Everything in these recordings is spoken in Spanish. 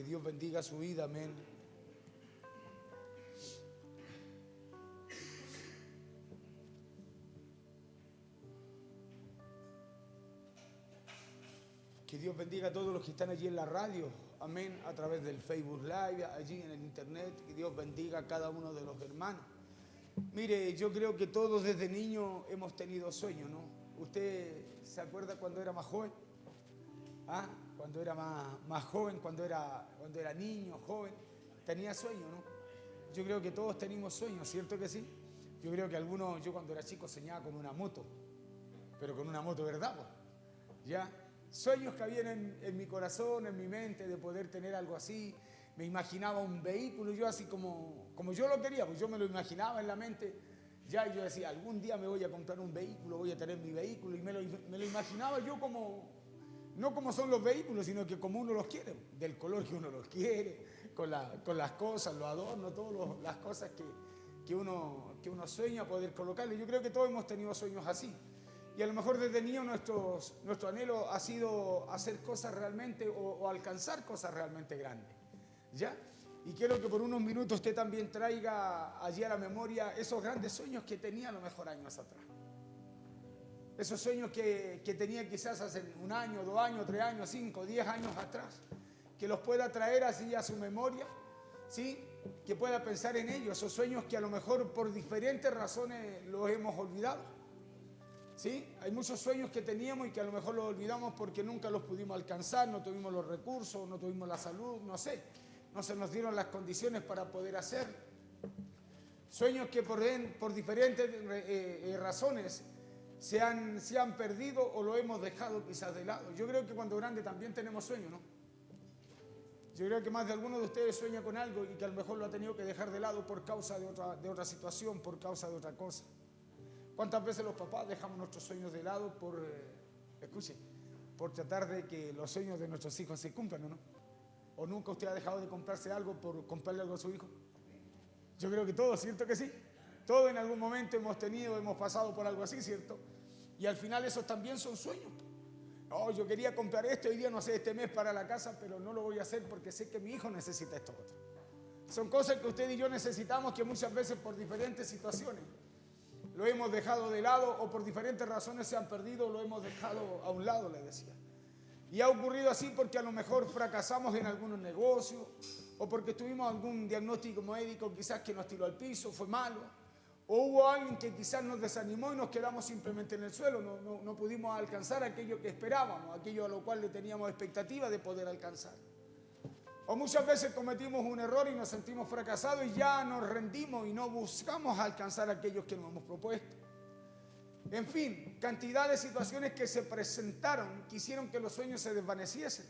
Que Dios bendiga su vida, amén. Que Dios bendiga a todos los que están allí en la radio, amén, a través del Facebook Live, allí en el internet. Que Dios bendiga a cada uno de los hermanos. Mire, yo creo que todos desde niños hemos tenido sueños, ¿no? ¿Usted se acuerda cuando era más joven? ¿Ah? Cuando era más joven, cuando era niño, joven, tenía sueños, ¿no? Yo creo que todos tenemos sueños, ¿cierto que sí? Yo creo que algunos, yo cuando era chico soñaba con una moto, pero con una moto, ¿verdad? Pues? ¿Ya? Sueños que habían en mi corazón, en mi mente, de poder tener algo así. Me imaginaba un vehículo, yo así como yo lo quería, pues yo me lo imaginaba en la mente. Ya yo decía, algún día me voy a comprar un vehículo, voy a tener mi vehículo, y me lo imaginaba yo como, no como son los vehículos, sino que como uno los quiere, del color que uno los quiere, con las cosas, los adornos, todas las cosas que uno sueña poder colocarle. Yo creo que todos hemos tenido sueños así. Y a lo mejor desde niño nuestro anhelo ha sido hacer cosas realmente o alcanzar cosas realmente grandes. ¿Ya? Y quiero que por unos minutos usted también traiga allí a la memoria esos grandes sueños que tenía a lo mejor años atrás. Esos sueños que tenía quizás hace 1 año, 2 años, 3 años, 5, 10 años atrás. Que los pueda traer así a su memoria, ¿sí? Que pueda pensar en ellos. Esos sueños que a lo mejor por diferentes razones los hemos olvidado. ¿Sí? Hay muchos sueños que teníamos y que a lo mejor los olvidamos porque nunca los pudimos alcanzar, no tuvimos los recursos, no tuvimos la salud, no sé. No se nos dieron las condiciones para poder hacer. Sueños que por diferentes razones se han perdido o lo hemos dejado quizás de lado. Yo creo que cuando grande también tenemos sueños, ¿no? Yo creo que más de alguno de ustedes sueña con algo y que a lo mejor lo ha tenido que dejar de lado por causa de otra situación, por causa de otra cosa. ¿Cuántas veces los papás dejamos nuestros sueños de lado por tratar de que los sueños de nuestros hijos se cumplan, ¿o no? ¿O nunca usted ha dejado de comprarse algo por comprarle algo a su hijo? Yo creo que todos, ¿cierto que sí? Todos en algún momento hemos pasado por algo así, ¿cierto? Y al final esos también son sueños. No, yo quería comprar esto hoy día, no sé, este mes para la casa, pero no lo voy a hacer porque sé que mi hijo necesita esto otro. Son cosas que usted y yo necesitamos que muchas veces por diferentes situaciones lo hemos dejado de lado o por diferentes razones se han perdido, lo hemos dejado a un lado, le decía. Y ha ocurrido así porque a lo mejor fracasamos en algunos negocios o porque tuvimos algún diagnóstico médico quizás que nos tiró al piso, fue malo. O hubo alguien que quizás nos desanimó y nos quedamos simplemente en el suelo, no pudimos alcanzar aquello que esperábamos, aquello a lo cual le teníamos expectativa de poder alcanzar. O muchas veces cometimos un error y nos sentimos fracasados y ya nos rendimos y no buscamos alcanzar aquellos que nos hemos propuesto. En fin, cantidad de situaciones que se presentaron que hicieron que los sueños se desvaneciesen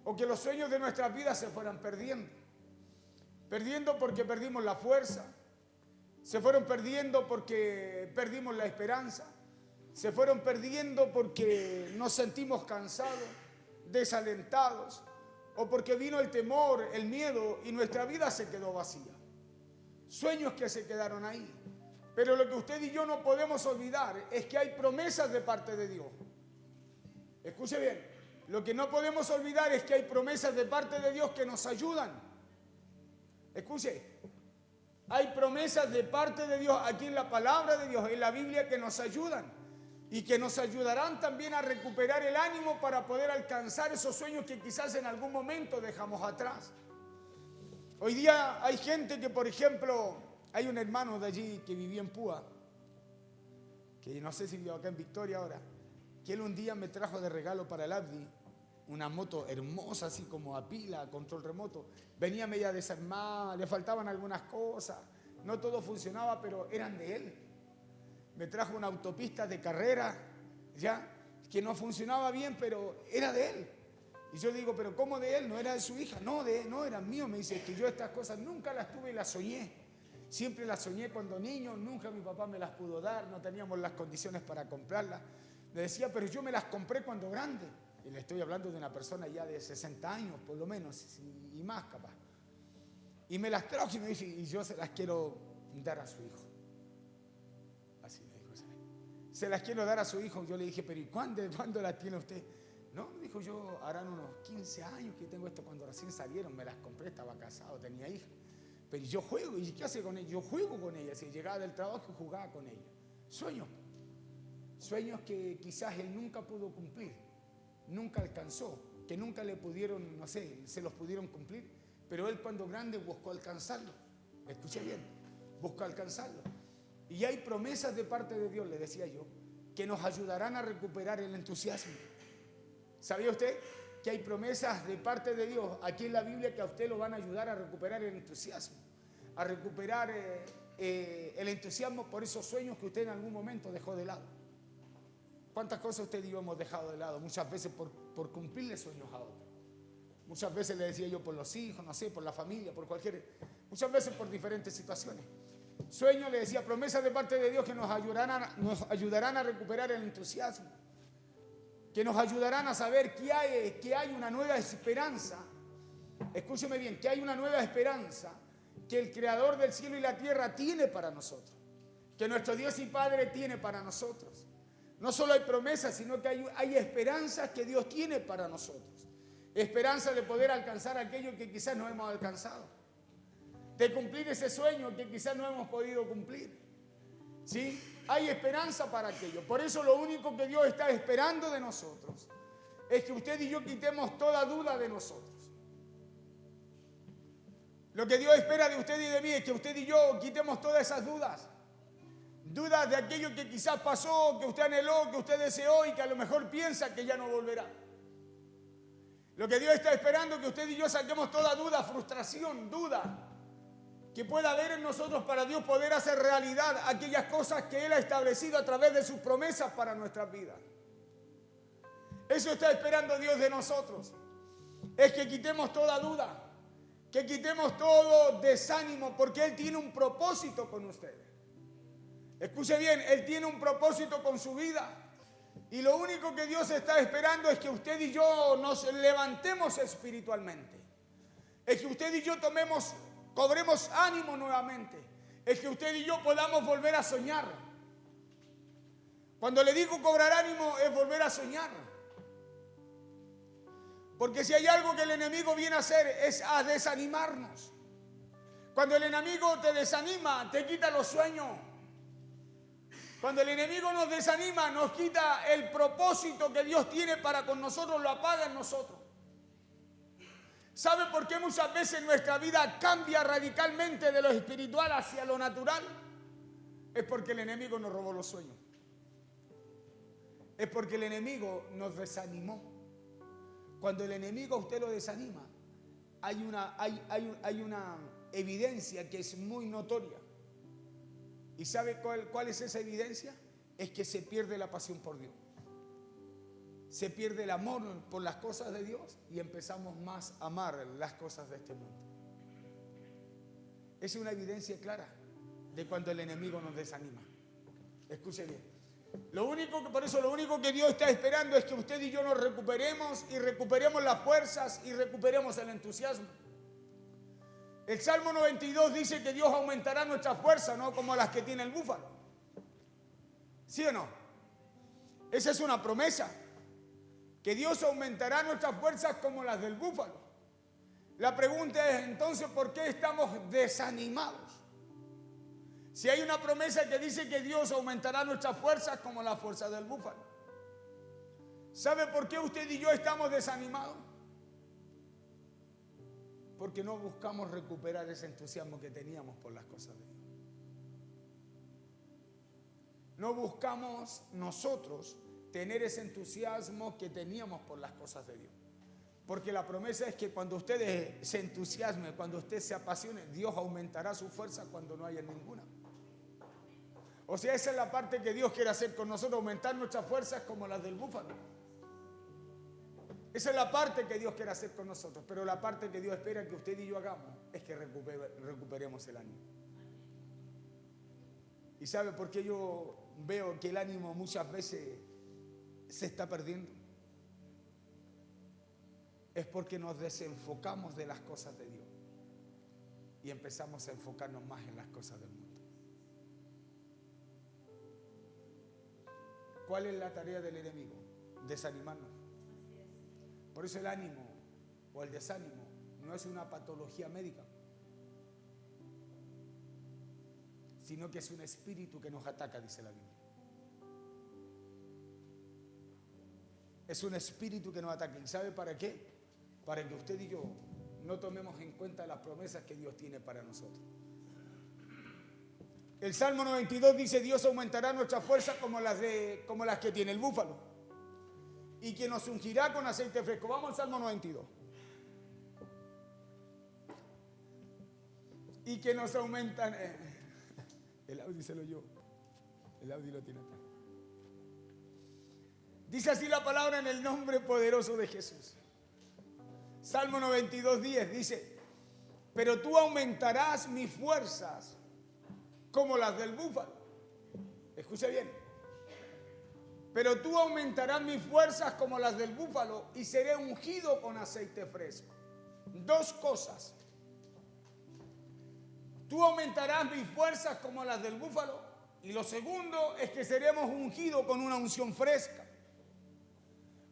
o que los sueños de nuestras vidas se fueran perdiendo. Perdiendo porque perdimos la fuerza, se fueron perdiendo porque perdimos la esperanza, se fueron perdiendo porque nos sentimos cansados, desalentados, o porque vino el temor, el miedo y nuestra vida se quedó vacía. Sueños que se quedaron ahí. Pero lo que usted y yo no podemos olvidar es que hay promesas de parte de Dios. Escuche bien, lo que no podemos olvidar es que hay promesas de parte de Dios que nos ayudan. Escuche, hay promesas de parte de Dios aquí en la palabra de Dios, en la Biblia, que nos ayudan y que nos ayudarán también a recuperar el ánimo para poder alcanzar esos sueños que quizás en algún momento dejamos atrás. Hoy día hay gente que, por ejemplo, hay un hermano de allí que vivía en Púa, que no sé si vive acá en Victoria ahora, que él un día me trajo de regalo para el Abdi una moto hermosa, así como a pila, a control remoto. Venía media desarmada, le faltaban algunas cosas, no todo funcionaba, pero eran de él. Me trajo una autopista de carrera, ya, que no funcionaba bien, pero era de él. Y yo digo, ¿pero cómo de él? ¿No era de su hija? No, no, eran míos. Me dice, es que yo estas cosas nunca las tuve y las soñé. Siempre las soñé cuando niño, nunca mi papá me las pudo dar, no teníamos las condiciones para comprarlas. Me decía, pero yo me las compré cuando grande. Y le estoy hablando de una persona ya de 60 años, por lo menos, y más capaz. Y me las trajo y me dice, y yo se las quiero dar a su hijo. Así me dijo, ¿sabes? Se las quiero dar a su hijo. Yo le dije, pero ¿y cuándo las tiene usted? No, dijo, yo harán unos 15 años que tengo esto. Cuando recién salieron me las compré, estaba casado, tenía hija. Pero yo juego, ¿y qué hace con ella? Yo juego con ella. Si llegaba del trabajo, jugaba con ella. Sueños. Sueños que quizás él nunca pudo cumplir, nunca alcanzó, que nunca le pudieron, no sé, se los pudieron cumplir. Pero él cuando grande buscó alcanzarlo. Escuche bien, buscó alcanzarlo. Y hay promesas de parte de Dios, le decía yo, que nos ayudarán a recuperar el entusiasmo. ¿Sabía usted que hay promesas de parte de Dios aquí en la Biblia que a usted lo van a ayudar a recuperar el entusiasmo, a recuperar el entusiasmo por esos sueños que usted en algún momento dejó de lado? ¿Cuántas cosas usted y yo hemos dejado de lado? Muchas veces por cumplirle sueños a otros. Muchas veces le decía yo por los hijos, no sé, por la familia, por cualquier... Muchas veces por diferentes situaciones. Sueños, le decía, promesas de parte de Dios que nos ayudarán a recuperar el entusiasmo, que nos ayudarán a saber que hay una nueva esperanza. Escúcheme bien, que hay una nueva esperanza que el Creador del cielo y la tierra tiene para nosotros, que nuestro Dios y Padre tiene para nosotros. No solo hay promesas, sino que hay esperanzas que Dios tiene para nosotros. Esperanza de poder alcanzar aquello que quizás no hemos alcanzado, de cumplir ese sueño que quizás no hemos podido cumplir. ¿Sí? Hay esperanza para aquello. Por eso lo único que Dios está esperando de nosotros es que usted y yo quitemos toda duda de nosotros. Lo que Dios espera de usted y de mí es que usted y yo quitemos todas esas dudas. Dudas de aquello que quizás pasó, que usted anheló, que usted deseó y que a lo mejor piensa que ya no volverá. Lo que Dios está esperando es que usted y yo saquemos toda duda, frustración, duda que pueda haber en nosotros para Dios poder hacer realidad aquellas cosas que Él ha establecido a través de sus promesas para nuestras vidas. Eso está esperando Dios de nosotros. Es que quitemos toda duda, que quitemos todo desánimo, porque Él tiene un propósito con ustedes. Escuche bien, Él tiene un propósito con su vida. Y lo único que Dios está esperando es que usted y yo nos levantemos espiritualmente. Es que usted y yo cobremos ánimo nuevamente. Es que usted y yo podamos volver a soñar. Cuando le digo cobrar ánimo es volver a soñar. Porque si hay algo que el enemigo viene a hacer es a desanimarnos. Cuando el enemigo te desanima, te quita los sueños. Cuando el enemigo nos desanima, nos quita el propósito que Dios tiene para con nosotros, lo apaga en nosotros. ¿Sabe por qué muchas veces nuestra vida cambia radicalmente de lo espiritual hacia lo natural? Es porque el enemigo nos robó los sueños. Es porque el enemigo nos desanimó. Cuando el enemigo a usted lo desanima, hay una evidencia que es muy notoria. ¿Y sabe cuál es esa evidencia? Es que se pierde la pasión por Dios. Se pierde el amor por las cosas de Dios y empezamos más a amar las cosas de este mundo. Es una evidencia clara de cuando el enemigo nos desanima. Escuche bien. Por eso lo único que Dios está esperando es que usted y yo nos recuperemos y recuperemos las fuerzas y recuperemos el entusiasmo. El Salmo 92 dice que Dios aumentará nuestras fuerzas, no como las que tiene el búfalo. ¿Sí o no? Esa es una promesa. Que Dios aumentará nuestras fuerzas como las del búfalo. La pregunta es entonces, ¿por qué estamos desanimados? Si hay una promesa que dice que Dios aumentará nuestras fuerzas como las fuerzas del búfalo. ¿Sabe por qué usted y yo estamos desanimados? Porque no buscamos recuperar ese entusiasmo que teníamos por las cosas de Dios. No buscamos nosotros tener ese entusiasmo que teníamos por las cosas de Dios. Porque la promesa es que cuando usted se entusiasme, cuando usted se apasione, Dios aumentará su fuerza cuando no haya ninguna. O sea, esa es la parte que Dios quiere hacer con nosotros, aumentar nuestras fuerzas como las del búfalo. Esa es la parte que Dios quiere hacer con nosotros, pero la parte que Dios espera que usted y yo hagamos es que recuperemos el ánimo. ¿Y sabe por qué yo veo que el ánimo muchas veces se está perdiendo? Es porque nos desenfocamos de las cosas de Dios y empezamos a enfocarnos más en las cosas del mundo. ¿Cuál es la tarea del enemigo? Desanimarnos. Por eso el ánimo o el desánimo no es una patología médica, sino que es un espíritu que nos ataca, dice la Biblia. Es un espíritu que nos ataca. ¿Y sabe para qué? Para que usted y yo no tomemos en cuenta las promesas que Dios tiene para nosotros. El Salmo 92 dice: Dios aumentará nuestras fuerzas como las que tiene el búfalo, y que nos ungirá con aceite fresco. Vamos al Salmo 92. Y que nos aumentan. El Audi se lo yo. El Audi lo tiene acá. Dice así la palabra en el nombre poderoso de Jesús. Salmo 92, 10 dice: pero tú aumentarás mis fuerzas como las del búfalo. Escuche bien. Pero tú aumentarás mis fuerzas como las del búfalo y seré ungido con aceite fresco. Dos cosas. Tú aumentarás mis fuerzas como las del búfalo, y lo segundo es que seremos ungidos con una unción fresca,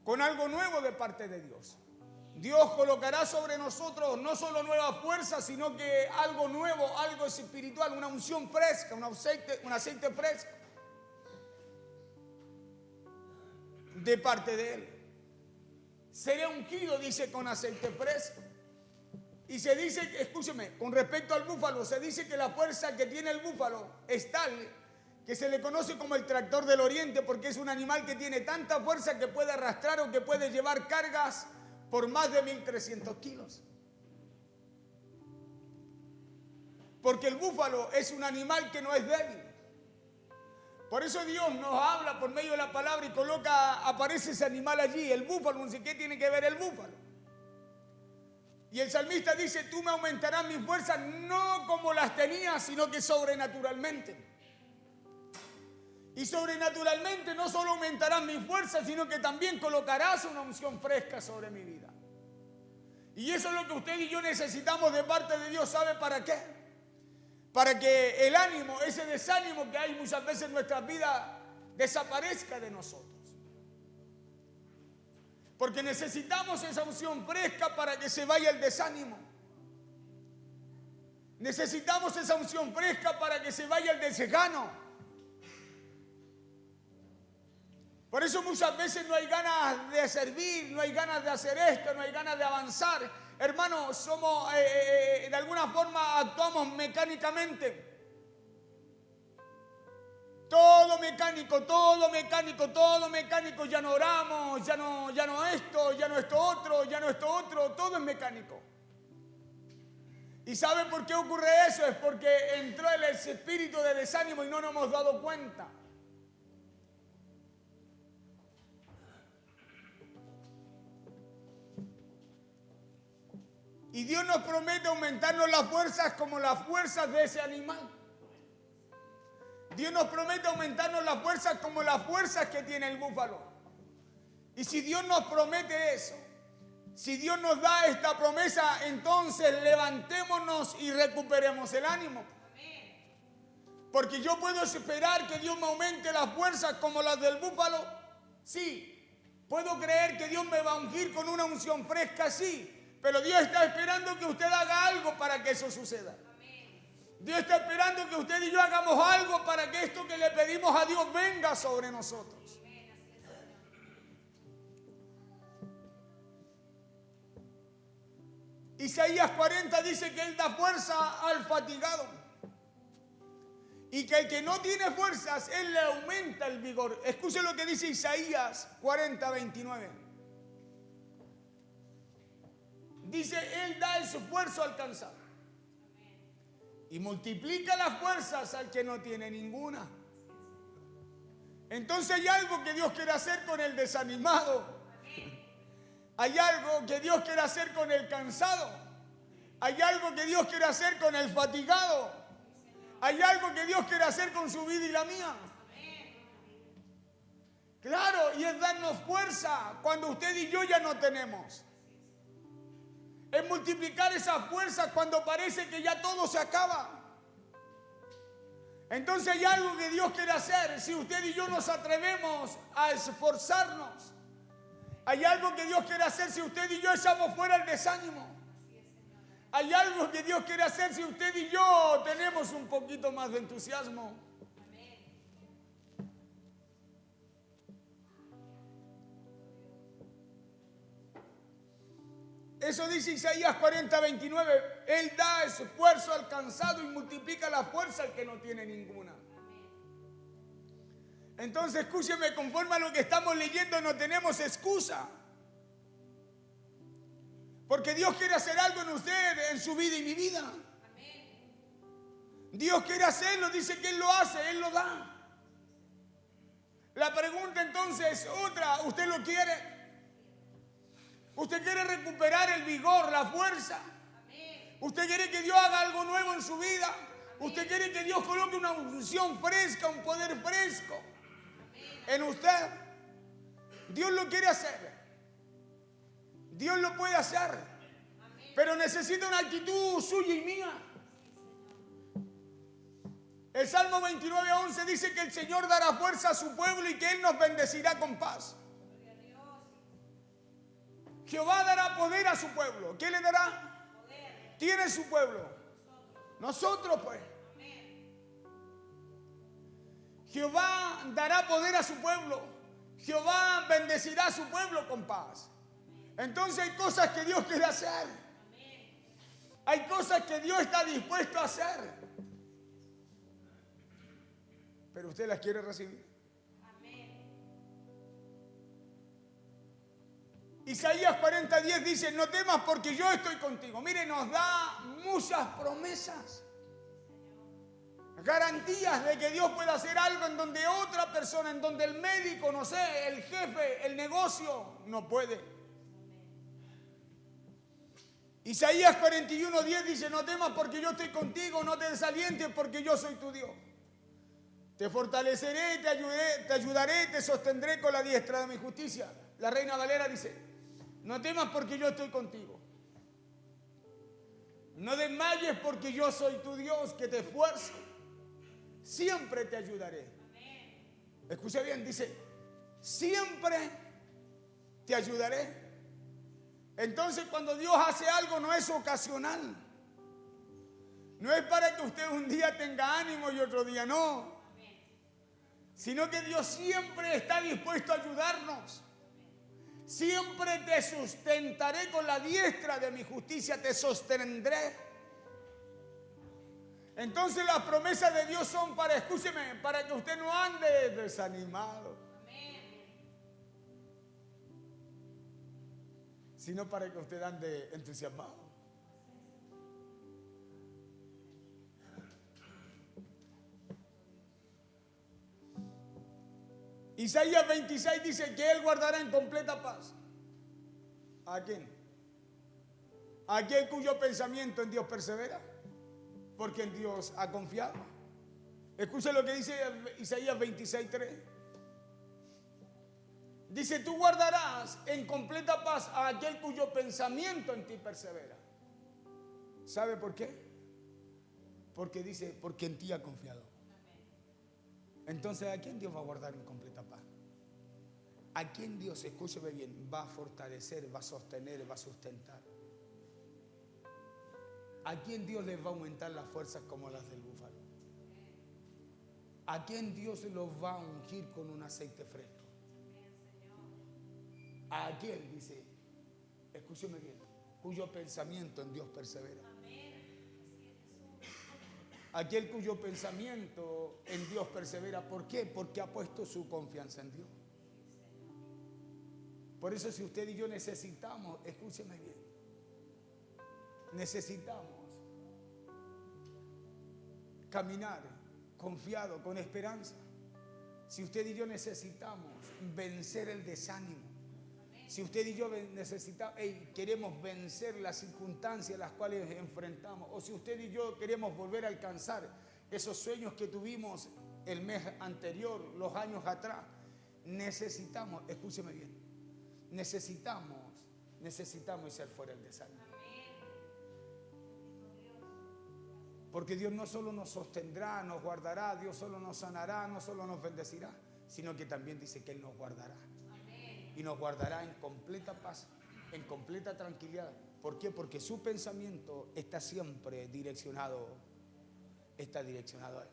con algo nuevo de parte de Dios. Dios colocará sobre nosotros no solo nuevas fuerzas, sino que algo nuevo, algo espiritual, una unción fresca, un aceite fresco de parte de Él. Seré ungido, dice, con aceite fresco. Y se dice, escúcheme, con respecto al búfalo, se dice que la fuerza que tiene el búfalo es tal que se le conoce como el tractor del oriente, porque es un animal que tiene tanta fuerza que puede arrastrar o que puede llevar cargas por más de 1.300 kilos. Porque el búfalo es un animal que no es débil. Por eso Dios nos habla por medio de la palabra y aparece ese animal allí, el búfalo. No sé qué tiene que ver el búfalo. Y el salmista dice: tú me aumentarás mis fuerzas no como las tenía, sino que sobrenaturalmente. Y sobrenaturalmente no solo aumentarás mis fuerzas, sino que también colocarás una unción fresca sobre mi vida. Y eso es lo que usted y yo necesitamos de parte de Dios. ¿Sabe para qué? Para que el ánimo, ese desánimo que hay muchas veces en nuestras vidas, desaparezca de nosotros. Porque necesitamos esa unción fresca para que se vaya el desánimo. Necesitamos esa unción fresca para que se vaya el desgano. Por eso muchas veces no hay ganas de servir, no hay ganas de hacer esto, no hay ganas de avanzar. Hermanos, somos, de alguna forma actuamos mecánicamente. Todo mecánico, ya no oramos, ya no esto, ya no esto otro, todo es mecánico. ¿Y sabe por qué ocurre eso? Es porque entró el espíritu de desánimo y no nos hemos dado cuenta. Y Dios nos promete aumentarnos las fuerzas como las fuerzas de ese animal. Dios nos promete aumentarnos las fuerzas como las fuerzas que tiene el búfalo. Y si Dios nos promete eso, si Dios nos da esta promesa, entonces levantémonos y recuperemos el ánimo. Porque yo puedo esperar que Dios me aumente las fuerzas como las del búfalo, sí. Puedo creer que Dios me va a ungir con una unción fresca, sí. Pero Dios está esperando que usted haga algo para que eso suceda. Dios está esperando que usted y yo hagamos algo para que esto que le pedimos a Dios venga sobre nosotros. Isaías 40 dice que Él da fuerza al fatigado. Y que el que no tiene fuerzas, Él le aumenta el vigor. Escuche lo que dice Isaías 40, 29. Dice: Él da el esfuerzo al cansado y multiplica las fuerzas al que no tiene ninguna. Entonces hay algo que Dios quiere hacer con el desanimado. Hay algo que Dios quiere hacer con el cansado. Hay algo que Dios quiere hacer con el fatigado. Hay algo que Dios quiere hacer con su vida y la mía. Claro, y es darnos fuerza cuando usted y yo ya no tenemos. Es multiplicar esa fuerza cuando parece que ya todo se acaba. Entonces hay algo que Dios quiere hacer si usted y yo nos atrevemos a esforzarnos Hay algo que Dios quiere hacer si usted y yo echamos fuera el desánimo. Hay algo que Dios quiere hacer si usted y yo tenemos un poquito más de entusiasmo. Eso dice Isaías 40:29. Él da esfuerzo al cansado y multiplica la fuerza al que no tiene ninguna. Entonces, escúcheme, conforme a lo que estamos leyendo, no tenemos excusa. Porque Dios quiere hacer algo en usted, en su vida y mi vida. Dios quiere hacerlo, dice que Él lo hace, Él lo da. La pregunta entonces es otra, ¿usted lo quiere? ¿Usted quiere recuperar el vigor, la fuerza? ¿Usted quiere que Dios haga algo nuevo en su vida? ¿Usted quiere que Dios coloque una unción fresca, un poder fresco en usted? Dios lo quiere hacer. Dios lo puede hacer. Pero necesita una actitud suya y mía. El Salmo 29:11 dice que el Señor dará fuerza a su pueblo y que Él nos bendecirá con paz. Jehová dará poder a su pueblo. ¿Qué le dará? Poder. Tiene su pueblo. Nosotros pues. Jehová dará poder a su pueblo. Jehová bendecirá a su pueblo con paz. Entonces hay cosas que Dios quiere hacer. Hay cosas que Dios está dispuesto a hacer. Pero usted las quiere recibir. Isaías 40:10 dice, no temas porque yo estoy contigo. Mire, nos da muchas promesas. Garantías de que Dios puede hacer algo en donde otra persona, en donde el médico, no sé, el jefe, el negocio, no puede. Isaías 41:10 dice, no temas porque yo estoy contigo, no te desalientes porque yo soy tu Dios. Te fortaleceré, te ayudaré, te sostendré con la diestra de mi justicia. La Reina Valera dice, no temas porque yo estoy contigo. No desmayes porque yo soy tu Dios que te esfuerzo. Siempre te ayudaré. Escucha bien, dice, siempre te ayudaré. Entonces cuando Dios hace algo no es ocasional. No es para que usted un día tenga ánimo y otro día no. Sino que Dios siempre está dispuesto a ayudarnos. Siempre te sustentaré con la diestra de mi justicia, te sostendré. Entonces las promesas de Dios son para, escúcheme, para que usted no ande desanimado. Sino para que usted ande entusiasmado. Isaías 26 dice que Él guardará en completa paz. ¿A quién? ¿A aquel cuyo pensamiento en Dios persevera? Porque en Dios ha confiado. Escuche lo que dice Isaías 26:3. Dice, tú guardarás en completa paz a aquel cuyo pensamiento en ti persevera. ¿Sabe por qué? Porque dice, porque en ti ha confiado. Entonces, ¿a quién Dios va a guardar en completa paz? ¿A quién Dios, escúcheme bien, va a fortalecer, va a sostener, va a sustentar? ¿A quién Dios les va a aumentar las fuerzas como las del búfalo? ¿A quién Dios los va a ungir con un aceite fresco? ¿A quién, dice, escúcheme bien, cuyo pensamiento en Dios persevera? Aquel cuyo pensamiento en Dios persevera. ¿Por qué? Porque ha puesto su confianza en Dios. Por eso si usted y yo necesitamos, escúcheme bien, necesitamos caminar confiado, con esperanza. Si usted y yo necesitamos vencer el desánimo, si usted y yo necesitamos, queremos vencer las circunstancias las cuales enfrentamos, o si usted y yo queremos volver a alcanzar esos sueños que tuvimos el mes anterior, los años atrás, necesitamos, escúcheme bien, necesitamos echar fuera el desánimo. Porque Dios no solo nos sostendrá, nos guardará, Dios solo nos sanará, no solo nos bendecirá, sino que también dice que Él nos guardará. y nos guardará en completa paz, en completa tranquilidad. ¿Por qué? Porque su pensamiento está siempre direccionado a Él.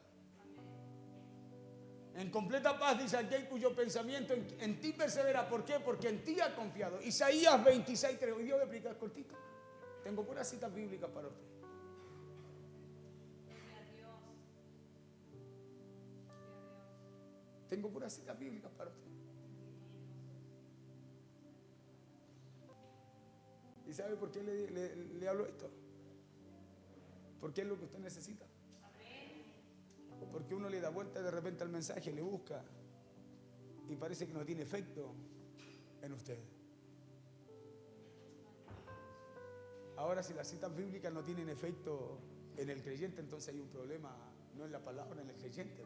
En completa paz dice aquel cuyo pensamiento en ti persevera. ¿Por qué? Porque en ti ha confiado. Isaías 26:3. Hoy día voy a explicar cortito. Tengo puras citas bíblicas para usted. Tengo puras citas bíblicas para usted. ¿Y sabe por qué le hablo esto? Porque es lo que usted necesita. Porque uno le da vuelta de repente al mensaje, le busca y parece que no tiene efecto en usted. Ahora, si las citas bíblicas no tienen efecto en el creyente, entonces hay un problema, no en la palabra, en el creyente.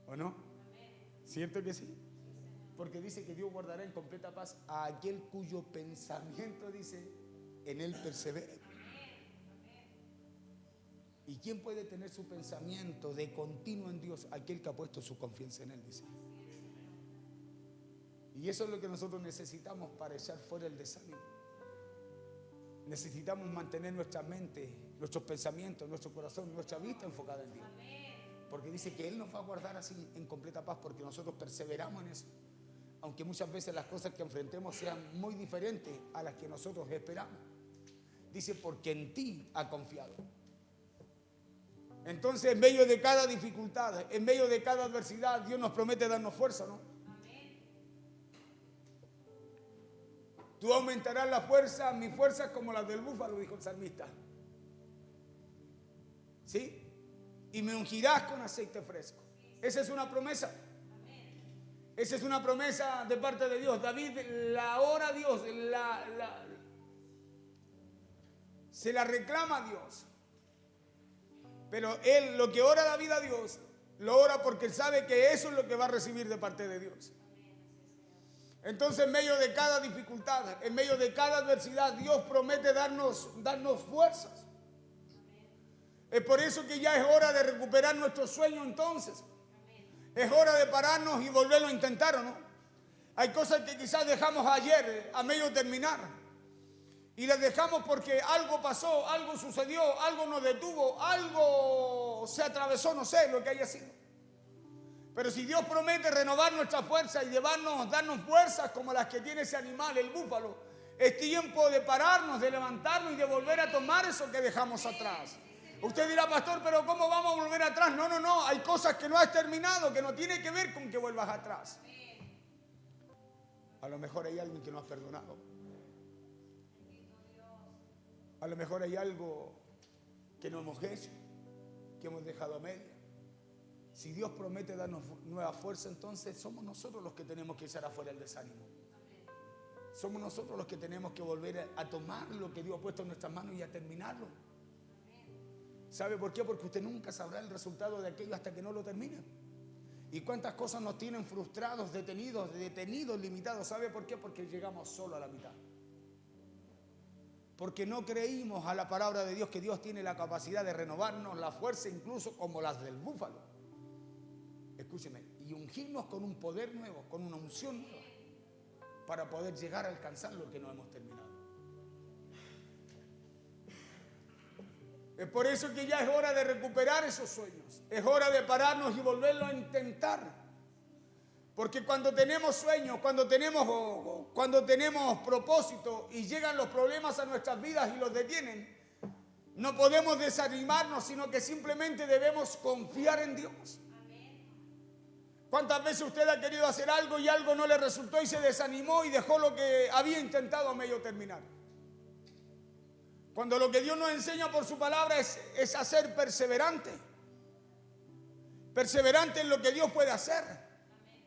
¿O no? ¿Cierto que sí? Porque dice que Dios guardará en completa paz a aquel cuyo pensamiento, dice, en Él persevera. ¿Y quién puede tener su pensamiento de continuo en Dios? Aquel que ha puesto su confianza en Él, dice. Y eso es lo que nosotros necesitamos para echar fuera el desánimo. Necesitamos mantener nuestra mente, nuestros pensamientos, nuestro corazón, nuestra vista enfocada en Dios. Porque dice que Él nos va a guardar así en completa paz porque nosotros perseveramos en eso. Aunque muchas veces las cosas que enfrentemos sean muy diferentes a las que nosotros esperamos. Dice, porque en ti ha confiado. Entonces, en medio de cada dificultad, en medio de cada adversidad, Dios nos promete darnos fuerza, ¿no? Tú aumentarás la fuerza, mi fuerza como la del búfalo, dijo el salmista. ¿Sí? Y me ungirás con aceite fresco. Esa es una promesa. Esa es una promesa de parte de Dios. David la ora a Dios, se la reclama a Dios. Pero él, lo que ora David a Dios, lo ora porque él sabe que eso es lo que va a recibir de parte de Dios. Entonces, en medio de cada dificultad, en medio de cada adversidad, Dios promete darnos fuerzas. Es por eso que ya es hora de recuperar nuestro sueño entonces. Es hora de pararnos y volverlo a intentar, ¿o no? Hay cosas que quizás dejamos ayer a medio terminar. Y las dejamos porque algo pasó, algo sucedió, algo nos detuvo, algo se atravesó, no sé lo que haya sido. Pero si Dios promete renovar nuestra fuerza y darnos fuerzas como las que tiene ese animal, el búfalo, es tiempo de pararnos, de levantarnos y de volver a tomar eso que dejamos atrás. Usted dirá, pastor, pero ¿cómo vamos a volver atrás? No, hay cosas que no has terminado, que no tiene que ver con que vuelvas atrás. A lo mejor hay alguien que no has perdonado. A lo mejor hay algo que no hemos hecho, que hemos dejado a media. Si Dios promete darnos nueva fuerza, entonces somos nosotros los que tenemos que echar afuera el desánimo. Somos nosotros los que tenemos que volver a tomar lo que Dios ha puesto en nuestras manos y a terminarlo. ¿Sabe por qué? Porque usted nunca sabrá el resultado de aquello hasta que no lo termine. ¿Y cuántas cosas nos tienen frustrados, detenidos, limitados? ¿Sabe por qué? Porque llegamos solo a la mitad. Porque no creímos a la palabra de Dios, que Dios tiene la capacidad de renovarnos la fuerza, incluso como las del búfalo. Escúcheme, y ungirnos con un poder nuevo, con una unción nueva, para poder llegar a alcanzar lo que no hemos terminado. Es por eso que ya es hora de recuperar esos sueños. Es hora de pararnos y volverlo a intentar. Porque cuando tenemos sueños, cuando tenemos propósito y llegan los problemas a nuestras vidas y los detienen, no podemos desanimarnos, sino que simplemente debemos confiar en Dios. ¿Cuántas veces usted ha querido hacer algo y algo no le resultó y se desanimó y dejó lo que había intentado a medio terminar? Cuando lo que Dios nos enseña por su palabra es a ser perseverante. Perseverante en lo que Dios puede hacer.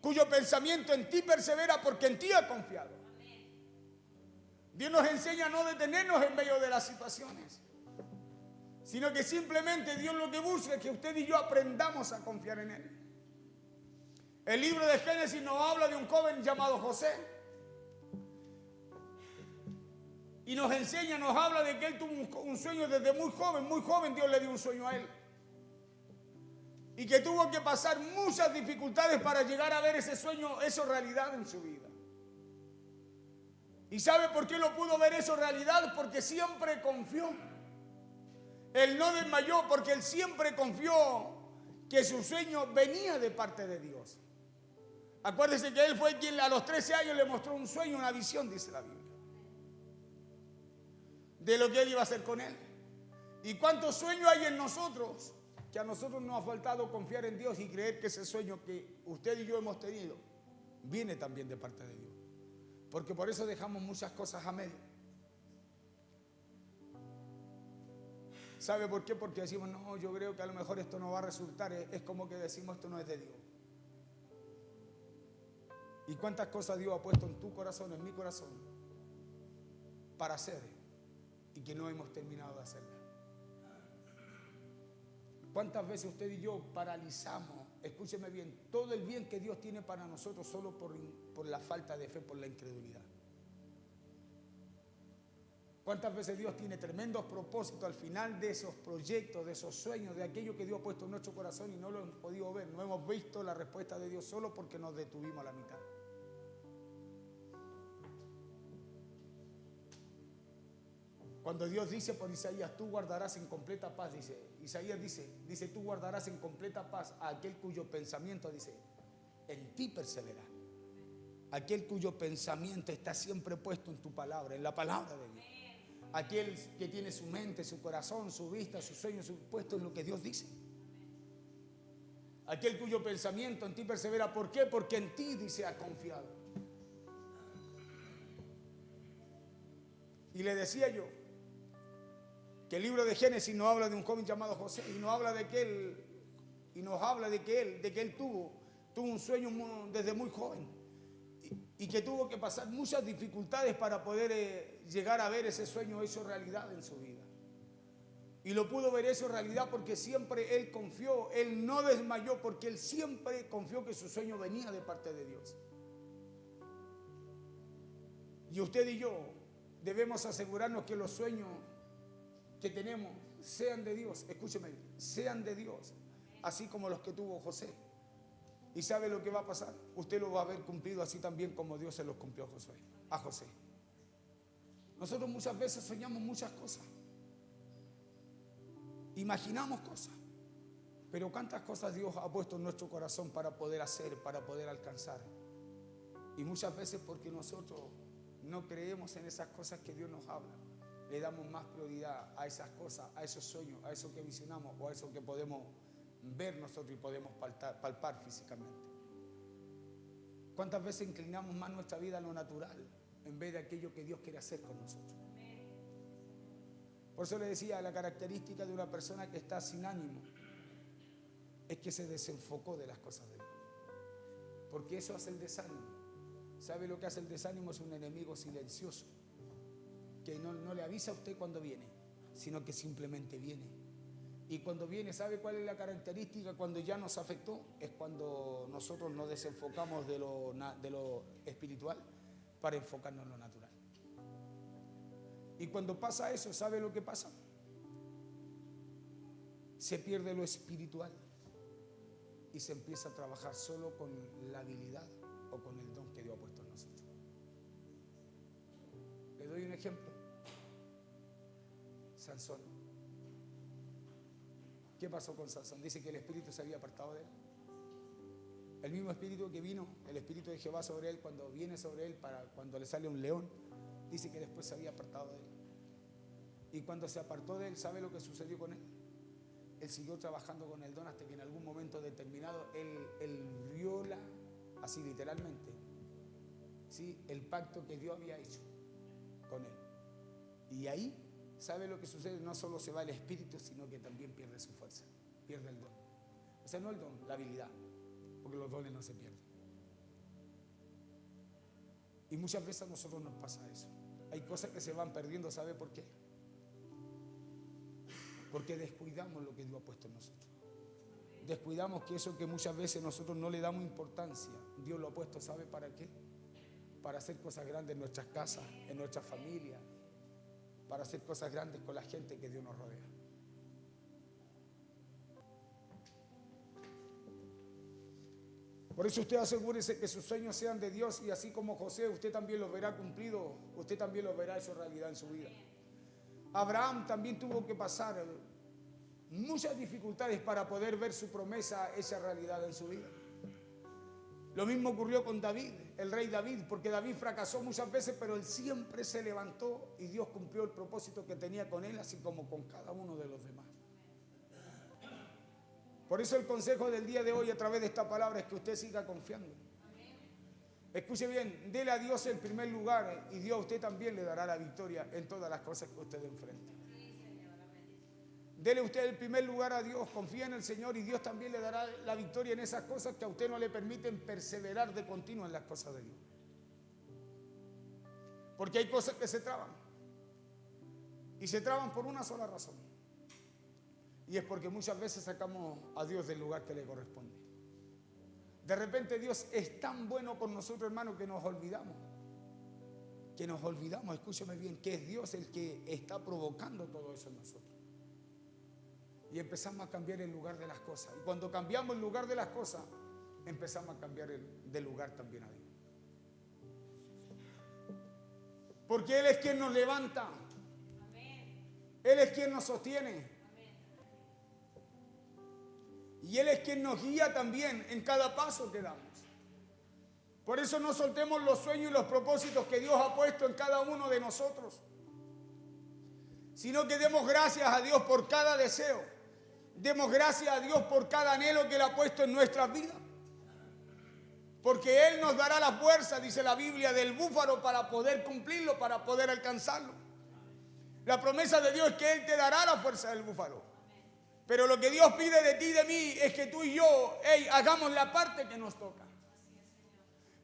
Cuyo pensamiento en ti persevera porque en ti ha confiado. Dios nos enseña a no detenernos en medio de las situaciones, sino que simplemente Dios lo que busca es que usted y yo aprendamos a confiar en Él. El libro de Génesis nos habla de un joven llamado José. Y nos enseña, nos habla de que él tuvo un sueño desde muy joven Dios le dio un sueño a él. Y que tuvo que pasar muchas dificultades para llegar a ver ese sueño, eso realidad en su vida. ¿Y sabe por qué lo pudo ver eso realidad? Porque siempre confió. Él no desmayó porque él siempre confió que su sueño venía de parte de Dios. Acuérdese que él fue quien a los 13 años le mostró un sueño, una visión, dice la Biblia, de lo que él iba a hacer con él. ¿Y cuántos sueños hay en nosotros? Que a nosotros nos ha faltado confiar en Dios y creer que ese sueño que usted y yo hemos tenido viene también de parte de Dios. Porque por eso dejamos muchas cosas a medio. ¿Sabe por qué? Porque decimos, no, yo creo que a lo mejor esto no va a resultar. Es como que decimos, esto no es de Dios. ¿Y cuántas cosas Dios ha puesto en tu corazón, en mi corazón, para hacer y que no hemos terminado de hacerlas? ¿Cuántas veces usted y yo paralizamos, escúcheme bien, todo el bien que Dios tiene para nosotros solo por la falta de fe, por la incredulidad? ¿Cuántas veces Dios tiene tremendos propósitos al final de esos proyectos, de esos sueños, de aquello que Dios ha puesto en nuestro corazón y no lo hemos podido ver? No hemos visto la respuesta de Dios solo porque nos detuvimos a la mitad. Cuando Dios dice por Isaías, tú guardarás en completa paz, dice, Isaías dice, tú guardarás en completa paz a aquel cuyo pensamiento, dice, en ti persevera. Aquel cuyo pensamiento está siempre puesto en tu palabra, en la palabra de Dios. Aquel que tiene su mente, su corazón, su vista, sus sueños puestos en lo que Dios dice. Aquel cuyo pensamiento en ti persevera. ¿Por qué? Porque en ti, dice, ha confiado. Y le decía yo que el libro de Génesis nos habla de un joven llamado José y nos habla de que él tuvo un sueño desde muy joven y que tuvo que pasar muchas dificultades para poder llegar a ver ese sueño hecho realidad en su vida. Y lo pudo ver eso realidad porque siempre él confió, él no desmayó porque él siempre confió que su sueño venía de parte de Dios. Y usted y yo debemos asegurarnos que los sueños que tenemos sean de Dios, escúcheme, sean de Dios, así como los que tuvo José. ¿Y sabe lo que va a pasar? Usted lo va a ver cumplido así también como Dios se los cumplió a José. Nosotros muchas veces soñamos muchas cosas, imaginamos cosas, pero ¿cuántas cosas Dios ha puesto en nuestro corazón para poder hacer, para poder alcanzar? Y muchas veces porque nosotros no creemos en esas cosas que Dios nos habla, le damos más prioridad a esas cosas, a esos sueños, a eso que visionamos o a eso que podemos ver nosotros y podemos palpar físicamente. ¿Cuántas veces inclinamos más nuestra vida a lo natural en vez de aquello que Dios quiere hacer con nosotros? Por eso le decía, la característica de una persona que está sin ánimo es que se desenfocó de las cosas de Dios. Porque eso hace el desánimo. ¿Sabe lo que hace el desánimo? Es un enemigo silencioso que no le avisa a usted cuando viene, sino que simplemente viene. Y cuando viene, ¿sabe cuál es la característica? Cuando ya nos afectó, es cuando nosotros nos desenfocamos de lo espiritual para enfocarnos en lo natural. Y cuando pasa eso, ¿sabe lo que pasa? Se pierde lo espiritual y se empieza a trabajar solo con la habilidad o con el don que Dios ha puesto en nosotros. Le doy un ejemplo. Sansón. ¿Qué pasó con Sansón? Dice que el espíritu se había apartado de él. El mismo espíritu que vino, el espíritu de Jehová sobre él, cuando viene sobre él, cuando le sale un león, dice que después se había apartado de él. Y cuando se apartó de él, ¿sabe lo que sucedió con él? Él siguió trabajando con el don hasta que en algún momento determinado él viola, así literalmente, ¿sí?, el pacto que Dios había hecho con él. Y ahí, ¿sabe lo que sucede? No solo se va el espíritu, sino que también pierde su fuerza, pierde el don. O sea, no el don, la habilidad, porque los dones no se pierden. Y muchas veces a nosotros nos pasa eso. Hay cosas que se van perdiendo, ¿sabe por qué? Porque descuidamos lo que Dios ha puesto en nosotros. Descuidamos que eso que muchas veces nosotros no le damos importancia, Dios lo ha puesto, ¿sabe para qué? Para hacer cosas grandes en nuestras casas, en nuestras familias, para hacer cosas grandes con la gente que Dios nos rodea. Por eso usted asegúrese que sus sueños sean de Dios y así como José, usted también los verá cumplidos, usted también los verá hecho realidad en su vida. Abraham también tuvo que pasar muchas dificultades para poder ver su promesa hecha realidad en su vida. Lo mismo ocurrió con David, el rey David, porque David fracasó muchas veces, pero él siempre se levantó y Dios cumplió el propósito que tenía con él, así como con cada uno de los demás. Por eso el consejo del día de hoy a través de esta palabra es que usted siga confiando. Escuche bien, dele a Dios el primer lugar y Dios a usted también le dará la victoria en todas las cosas que usted enfrente. Dele usted el primer lugar a Dios, confía en el Señor y Dios también le dará la victoria en esas cosas que a usted no le permiten perseverar de continuo en las cosas de Dios. Porque hay cosas que se traban. Y se traban por una sola razón. Y es porque muchas veces sacamos a Dios del lugar que le corresponde. De repente Dios es tan bueno con nosotros, hermano, que nos olvidamos. Escúcheme bien, que es Dios el que está provocando todo eso en nosotros. Y empezamos a cambiar el lugar de las cosas. Y cuando cambiamos el lugar de las cosas, empezamos a cambiar de lugar también a Dios. Porque Él es quien nos levanta. Él es quien nos sostiene. Y Él es quien nos guía también en cada paso que damos. Por eso no soltemos los sueños y los propósitos que Dios ha puesto en cada uno de nosotros, sino que demos gracias a Dios por cada deseo. Demos gracias a Dios por cada anhelo que Él ha puesto en nuestras vidas. Porque Él nos dará la fuerza, dice la Biblia, del búfalo para poder cumplirlo, para poder alcanzarlo. La promesa de Dios es que Él te dará la fuerza del búfalo. Pero lo que Dios pide de ti y de mí es que tú y yo hagamos la parte que nos toca.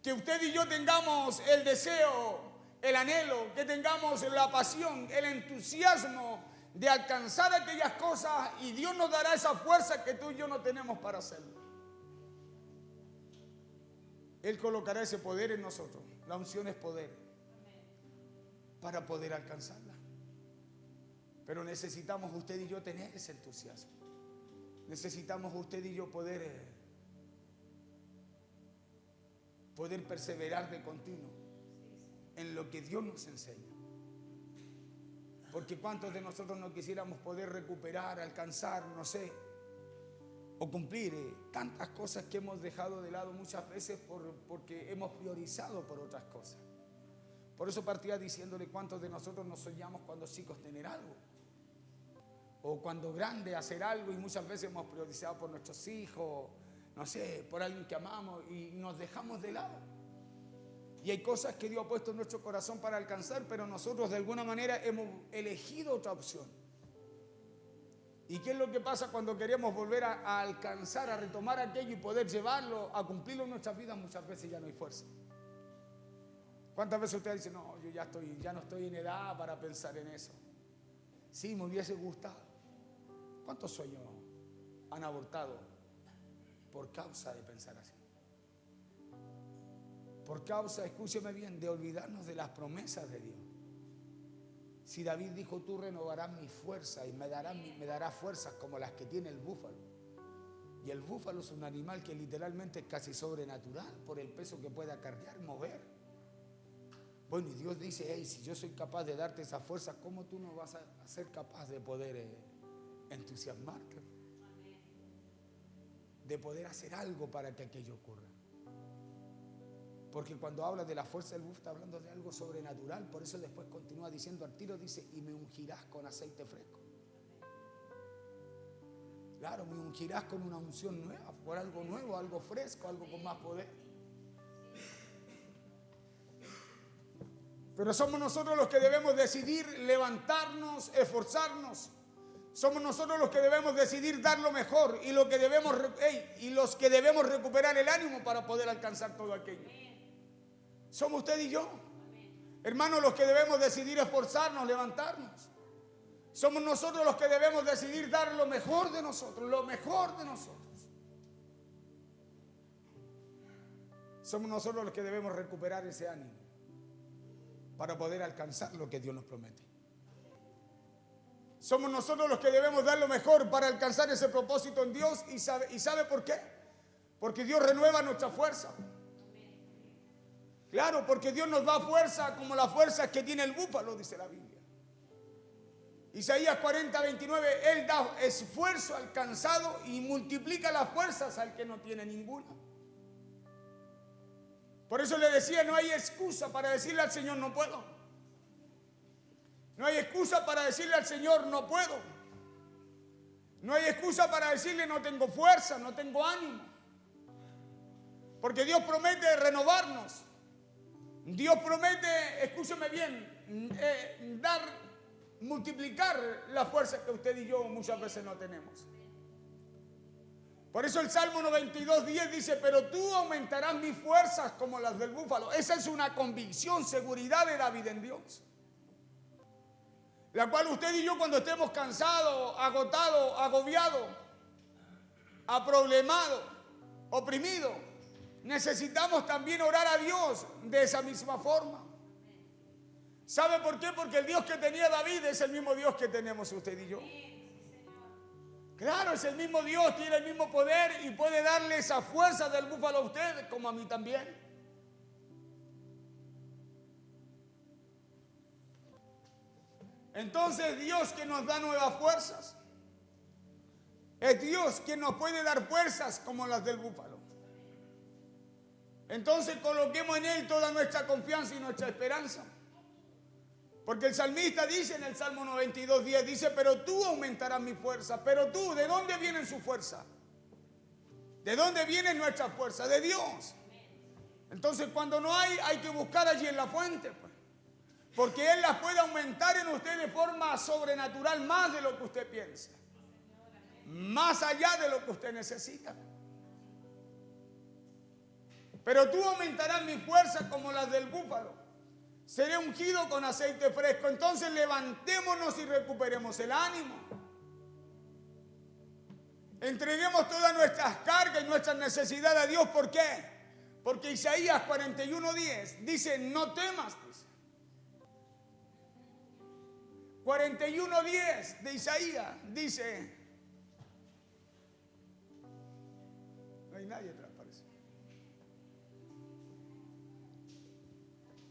Que usted y yo tengamos el deseo, el anhelo, que tengamos la pasión, el entusiasmo de alcanzar aquellas cosas y Dios nos dará esa fuerza que tú y yo no tenemos para hacerlo. Él colocará ese poder en nosotros. La unción es poder para poder alcanzarla. Pero necesitamos usted y yo tener ese entusiasmo. Necesitamos usted y yo poder perseverar de continuo en lo que Dios nos enseña. Porque cuántos de nosotros no quisiéramos poder recuperar, alcanzar, no sé, o cumplir tantas cosas que hemos dejado de lado muchas veces porque hemos priorizado por otras cosas. Por eso partía diciéndole cuántos de nosotros nos soñamos cuando chicos tener algo. O cuando grande hacer algo y muchas veces hemos priorizado por nuestros hijos, no sé, por alguien que amamos y nos dejamos de lado. Y hay cosas que Dios ha puesto en nuestro corazón para alcanzar, pero nosotros de alguna manera hemos elegido otra opción. ¿Y qué es lo que pasa cuando queremos volver a alcanzar, a retomar aquello y poder llevarlo, a cumplirlo en nuestras vidas? Muchas veces ya no hay fuerza. ¿Cuántas veces usted dice, no, yo ya no estoy en edad para pensar en eso? Sí, me hubiese gustado. ¿Cuántos sueños han abortado por causa de pensar así? Por causa, escúcheme bien, de olvidarnos de las promesas de Dios. Si David dijo, tú renovarás mi fuerza y me darás fuerzas como las que tiene el búfalo. Y el búfalo es un animal que literalmente es casi sobrenatural por el peso que puede acarrear, mover. Bueno, y Dios dice, hey, si yo soy capaz de darte esa fuerza, ¿cómo tú no vas a ser capaz de poder entusiasmarte? De poder hacer algo para que aquello ocurra. Porque cuando habla de la fuerza del búfalo está hablando de algo sobrenatural. Por eso después continúa diciendo al tiro, dice, y me ungirás con aceite fresco. Claro, me ungirás con una unción nueva, por algo nuevo, algo fresco, algo con más poder. Pero somos nosotros los que debemos decidir levantarnos, esforzarnos. Somos nosotros los que debemos decidir dar lo mejor y los que debemos recuperar el ánimo para poder alcanzar todo aquello. Somos usted y yo. Hermanos, los que debemos decidir esforzarnos, levantarnos. Somos nosotros los que debemos decidir dar lo mejor de nosotros, lo mejor de nosotros. Somos nosotros los que debemos recuperar ese ánimo para poder alcanzar lo que Dios nos promete. Somos nosotros los que debemos dar lo mejor para alcanzar ese propósito en Dios. ¿Y sabe por qué? Porque Dios renueva nuestra fuerza. Claro, porque Dios nos da fuerza como la fuerza que tiene el búfalo, dice la Biblia. Isaías 40, 29, Él da esfuerzo al cansado y multiplica las fuerzas al que no tiene ninguna. Por eso le decía, no hay excusa para decirle al Señor no puedo. No hay excusa para decirle al Señor no puedo. No hay excusa para decirle no tengo fuerza, no tengo ánimo. Porque Dios promete renovarnos. Dios promete, escúcheme bien, multiplicar la fuerza que usted y yo muchas veces no tenemos. Por eso el Salmo 92, 10 dice, pero tú aumentarás mis fuerzas como las del búfalo. Esa es una convicción, seguridad de David en Dios. La cual usted y yo cuando estemos cansados, agotados, agobiados, aproblemados, oprimidos, necesitamos también orar a Dios de esa misma forma. ¿Sabe por qué? Porque el Dios que tenía David es el mismo Dios que tenemos usted y yo. Claro, es el mismo Dios, tiene el mismo poder y puede darle esa fuerza del búfalo a usted como a mí también. Entonces Dios que nos da nuevas fuerzas, es Dios quien nos puede dar fuerzas como las del búfalo. Entonces coloquemos en Él toda nuestra confianza y nuestra esperanza. Porque el salmista dice en el Salmo 92, 10, dice, pero tú aumentarás mi fuerza. Pero tú, ¿de dónde viene su fuerza? ¿De dónde viene nuestra fuerza? De Dios. Entonces cuando no hay, hay que buscar allí en la fuente, pues. Porque Él las puede aumentar en usted de forma sobrenatural, más de lo que usted piensa. Más allá de lo que usted necesita. Pero tú aumentarás mi fuerza como las del búfalo. Seré ungido con aceite fresco. Entonces levantémonos y recuperemos el ánimo. Entreguemos todas nuestras cargas y nuestras necesidades a Dios. ¿Por qué? Porque Isaías 41:10 dice, no temas. 41:10 de Isaías dice, no hay nadie atrás, parece.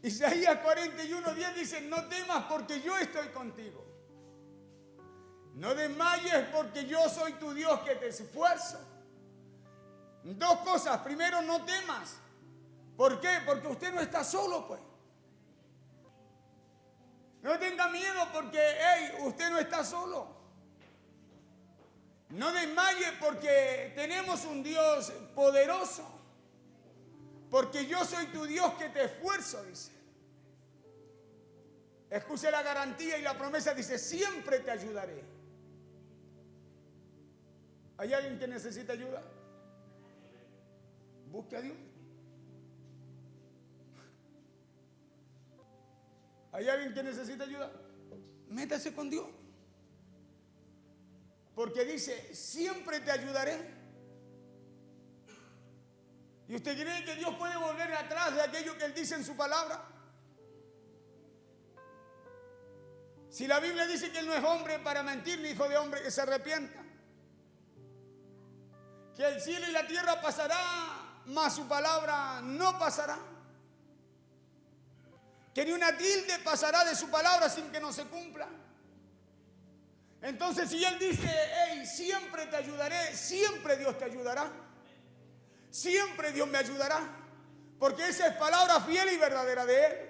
Isaías 41:10 dice, no temas porque yo estoy contigo. No desmayes porque yo soy tu Dios que te esfuerzo. Dos cosas. Primero, no temas. ¿Por qué? Porque usted no está solo, pues. No tenga miedo porque, usted no está solo. No desmaye porque tenemos un Dios poderoso. Porque yo soy tu Dios que te esfuerzo, dice. Escuche la garantía y la promesa, dice, siempre te ayudaré. ¿Hay alguien que necesita ayuda? Busque a Dios. ¿Hay alguien que necesita ayuda? Métase con Dios. Porque dice, siempre te ayudaré. ¿Y usted cree que Dios puede volver atrás de aquello que Él dice en su palabra? Si la Biblia dice que Él no es hombre para mentir, ni hijo de hombre que se arrepienta. Que el cielo y la tierra pasará, mas su palabra no pasará. Que ni una tilde pasará de su palabra sin que no se cumpla. Entonces si Él dice, siempre te ayudaré, siempre Dios te ayudará. Siempre Dios me ayudará. Porque esa es palabra fiel y verdadera de Él.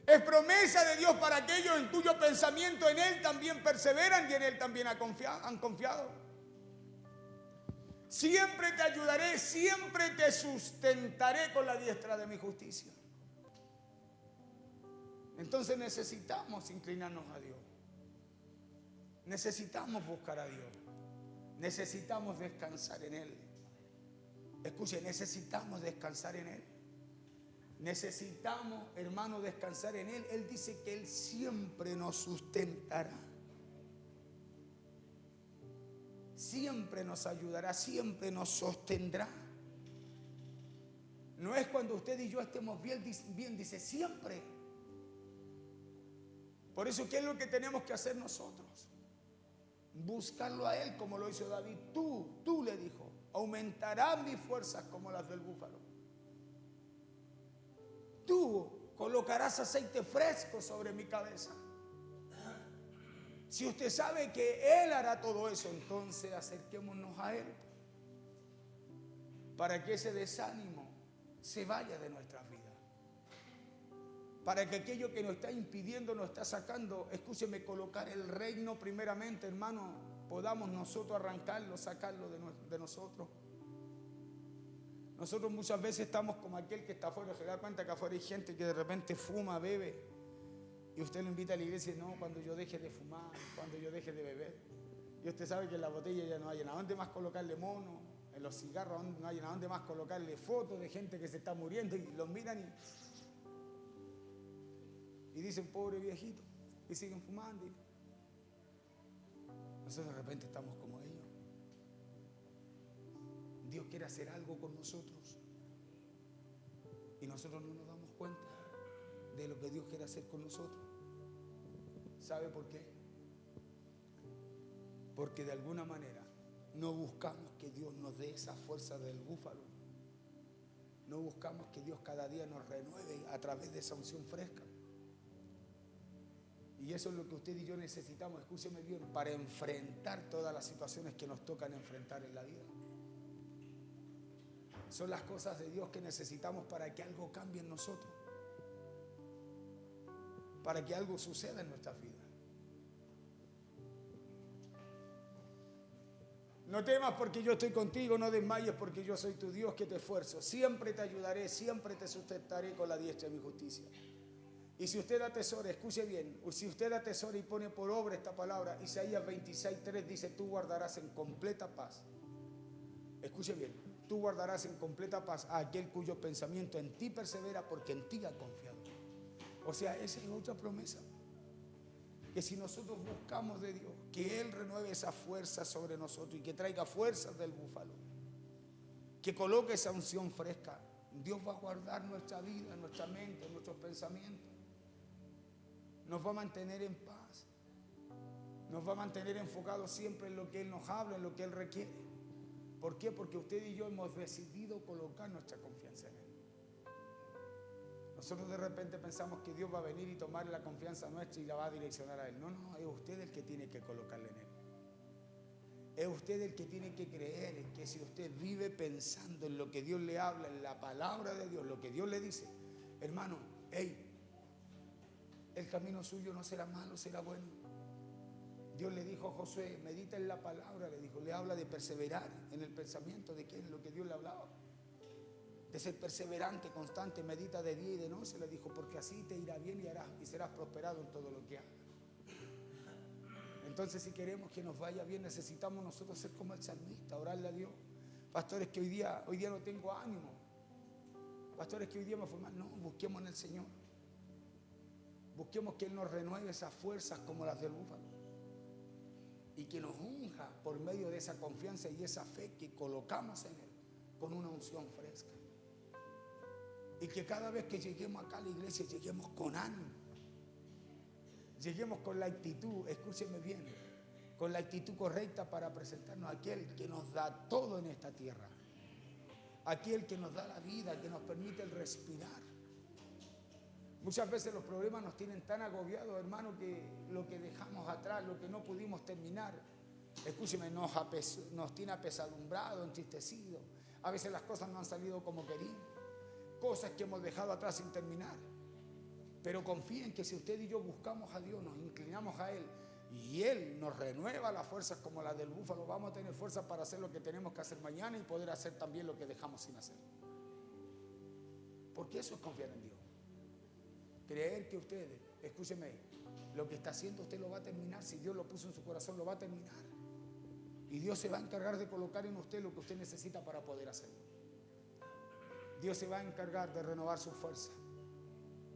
Es promesa de Dios para aquellos en cuyo pensamiento en Él también perseveran y en Él también han confiado. Siempre te ayudaré, siempre te sustentaré con la diestra de mi justicia. Entonces necesitamos inclinarnos a Dios. Necesitamos buscar a Dios. Necesitamos descansar en Él. Escuche, necesitamos descansar en Él. Necesitamos, hermano, descansar en Él. Él dice que Él siempre nos sustentará. Siempre nos ayudará, siempre nos sostendrá. No es cuando usted y yo estemos bien, dice siempre. Por eso, ¿qué es lo que tenemos que hacer nosotros? Buscarlo a Él como lo hizo David. Tú le dijo, aumentarán mis fuerzas como las del búfalo. Tú colocarás aceite fresco sobre mi cabeza. Si usted sabe que Él hará todo eso, entonces acerquémonos a Él para que ese desánimo se vaya de nuestras vidas. Para que aquello que nos está impidiendo, nos está sacando, escúcheme, colocar el reino primeramente, hermano, podamos nosotros arrancarlo, sacarlo de nosotros. Nosotros muchas veces estamos como aquel que está afuera, se da cuenta que afuera hay gente que de repente fuma, bebe, y usted lo invita a la iglesia y no, cuando yo deje de fumar, cuando yo deje de beber. Y usted sabe que en la botella ya no hay nada, ¿dónde más colocarle mono? En los cigarros no hay nada, ¿dónde más colocarle fotos de gente que se está muriendo? Y los miran y dicen, pobre viejito, y siguen fumando. Nosotros de repente estamos como ellos. Dios quiere hacer algo con nosotros y nosotros no nos damos cuenta de lo que Dios quiere hacer con nosotros. ¿Sabe por qué? Porque de alguna manera no buscamos que Dios nos dé esa fuerza del búfalo. No buscamos que Dios cada día nos renueve a través de esa unción fresca. Y eso es lo que usted y yo necesitamos, escúcheme bien, para enfrentar todas las situaciones que nos tocan enfrentar en la vida. Son las cosas de Dios que necesitamos para que algo cambie en nosotros, para que algo suceda en nuestras vidas. No temas porque yo estoy contigo, no desmayes porque yo soy tu Dios que te esfuerzo. Siempre te ayudaré, siempre te sustentaré con la diestra de mi justicia. Y si usted atesora, escuche bien, si usted atesora y pone por obra esta palabra, Isaías 26:3 dice, tú guardarás en completa paz. Escuche bien, tú guardarás en completa paz a aquel cuyo pensamiento en ti persevera porque en ti ha confiado. O sea, esa es otra promesa. Que si nosotros buscamos de Dios, que Él renueve esa fuerza sobre nosotros y que traiga fuerzas del búfalo, que coloque esa unción fresca, Dios va a guardar nuestra vida, nuestra mente, nuestros pensamientos. Nos va a mantener en paz. Nos va a mantener enfocados siempre en lo que Él nos habla, en lo que Él requiere. ¿Por qué? Porque usted y yo hemos decidido colocar nuestra confianza en Él. Nosotros de repente pensamos que Dios va a venir y tomar la confianza nuestra y la va a direccionar a Él. No, es usted el que tiene que colocarle en Él. Es usted el que tiene que creer que si usted vive pensando en lo que Dios le habla, en la palabra de Dios, lo que Dios le dice, hermano, el camino suyo no será malo, será bueno. Dios le dijo a Josué, medita en la palabra, le dijo, le habla de perseverar en el pensamiento de qué es lo que Dios le hablaba. De ser perseverante, constante, medita de día y de noche, le dijo, porque así te irá bien y serás prosperado en todo lo que hagas. Entonces, si queremos que nos vaya bien, necesitamos nosotros ser como el salmista, orarle a Dios. Pastores, que hoy día no tengo ánimo. Pastores, que hoy día me fue mal. No, busquemos en el Señor. Busquemos que Él nos renueve esas fuerzas como las del búfalo. Y que nos unja por medio de esa confianza y esa fe que colocamos en Él con una unción fresca. Y que cada vez que lleguemos acá a la iglesia, lleguemos con ánimo. Lleguemos con la actitud, escúcheme bien, con la actitud correcta para presentarnos a aquel que nos da todo en esta tierra. Aquel que nos da la vida, que nos permite el respirar. Muchas veces los problemas nos tienen tan agobiados, hermano, que lo que dejamos atrás, lo que no pudimos terminar, escúcheme, nos tiene apesadumbrado, entristecido. A veces las cosas no han salido como queríamos. Cosas que hemos dejado atrás sin terminar. Pero confíen que si usted y yo buscamos a Dios, nos inclinamos a Él y Él nos renueva las fuerzas como las del búfalo, vamos a tener fuerza para hacer lo que tenemos que hacer mañana y poder hacer también lo que dejamos sin hacer. Porque eso es confiar en Dios. Creer que usted, escúcheme, lo que está haciendo usted lo va a terminar. Si Dios lo puso en su corazón, lo va a terminar. Y Dios se va a encargar de colocar en usted lo que usted necesita para poder hacerlo. Dios se va a encargar de renovar su fuerza,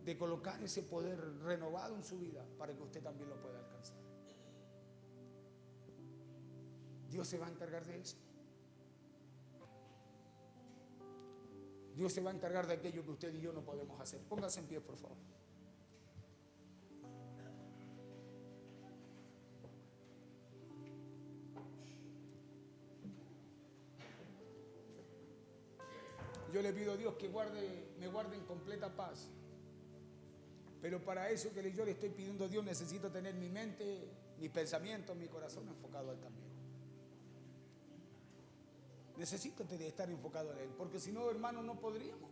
de colocar ese poder renovado en su vida para que usted también lo pueda alcanzar. Dios se va a encargar de eso. Dios se va a encargar de aquello que usted y yo no podemos hacer. Póngase en pie, por favor. Yo le pido a Dios que me guarde en completa paz. Pero para eso que yo le estoy pidiendo a Dios, necesito tener mi mente, mis pensamientos, mi corazón enfocado a Él también. Necesito estar enfocado en Él, porque si no, hermano, no podríamos.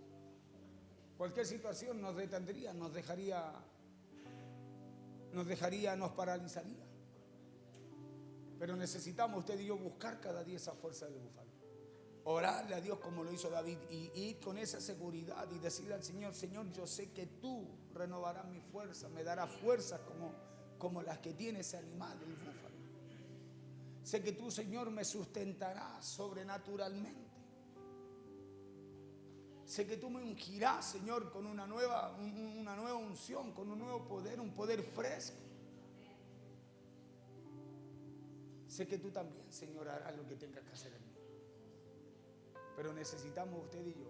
Cualquier situación nos detendría, nos paralizaría. Pero necesitamos usted y yo buscar cada día esa fuerza del búfalo. Orarle a Dios como lo hizo David y ir con esa seguridad y decirle al Señor: Señor, yo sé que tú renovarás mi fuerza, me darás fuerzas como las que tiene ese animal, el búfalo. Sé que tú, Señor, me sustentarás sobrenaturalmente. Sé que tú me ungirás, Señor, con una nueva unción, con un nuevo poder, un poder fresco. Sé que tú también, Señor, harás lo que tengas que hacer en mí. Pero necesitamos usted y yo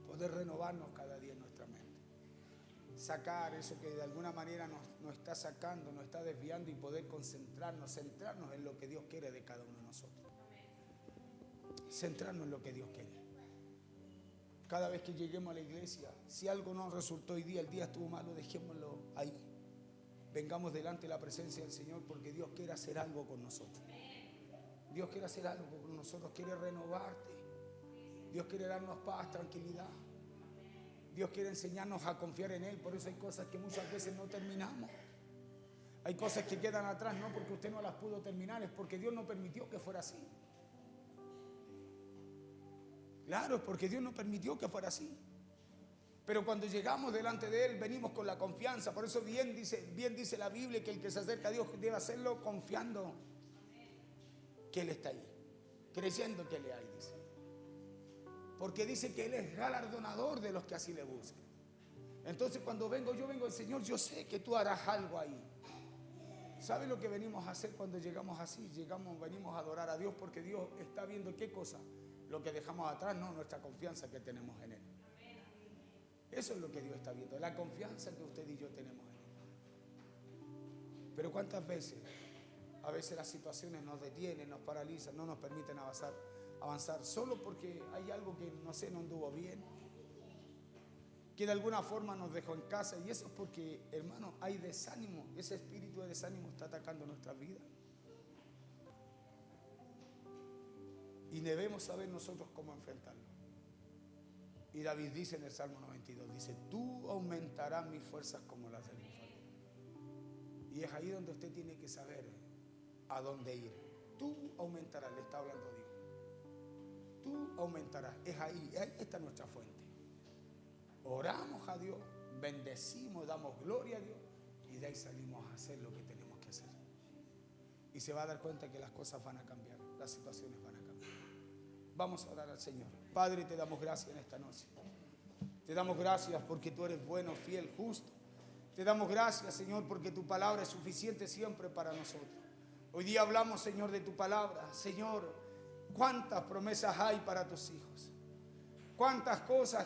poder renovarnos cada día en nuestra mente. Sacar eso que de alguna manera nos está sacando, nos está desviando y poder concentrarnos, centrarnos en lo que Dios quiere de cada uno de nosotros. Centrarnos en lo que Dios quiere. Cada vez que lleguemos a la iglesia, si algo no resultó hoy día, el día estuvo malo, dejémoslo ahí. Vengamos delante de la presencia del Señor porque Dios quiere hacer algo con nosotros. Dios quiere hacer algo con nosotros, quiere renovarte. Dios quiere darnos paz, tranquilidad. Dios quiere enseñarnos a confiar en Él. Por eso hay cosas que muchas veces no terminamos. Hay cosas que quedan atrás, no porque usted no las pudo terminar, es porque Dios no permitió que fuera así. Claro, es porque Dios no permitió que fuera así. Pero cuando llegamos delante de Él, venimos con la confianza. Por eso bien dice la Biblia que el que se acerca a Dios debe hacerlo confiando que Él está ahí, creyendo que le hay, dice. Porque dice que Él es galardonador de los que así le buscan. Entonces cuando yo vengo al Señor, yo sé que tú harás algo ahí. ¿Sabe lo que venimos a hacer cuando llegamos así? Venimos a adorar a Dios porque Dios está viendo qué cosa, lo que dejamos atrás, no nuestra confianza que tenemos en Él. Eso es lo que Dios está viendo, la confianza que usted y yo tenemos en Él. Pero ¿cuántas veces? A veces las situaciones nos detienen, nos paralizan, no nos permiten avanzar solo porque hay algo que no anduvo bien, que de alguna forma nos dejó en casa, y eso es porque, hermano, hay desánimo. Ese espíritu de desánimo está atacando nuestras vidas. Y debemos saber nosotros cómo enfrentarlo. Y David dice en el Salmo 92, dice: tú aumentarás mis fuerzas como las del búfalo. Y es ahí donde usted tiene que saber a dónde ir. Tú aumentarás, le está hablando Dios. Tú aumentarás, es ahí está nuestra fuente. Oramos a Dios, bendecimos, damos gloria a Dios y de ahí salimos a hacer lo que tenemos que hacer. Y se va a dar cuenta que las cosas van a cambiar, las situaciones van a cambiar. Vamos a orar al Señor. Padre, te damos gracias en esta noche. Te damos gracias porque tú eres bueno, fiel, justo. Te damos gracias, Señor, porque tu palabra es suficiente siempre para nosotros. Hoy día hablamos, Señor, de tu palabra. Señor, cuántas promesas hay para tus hijos. Cuántas cosas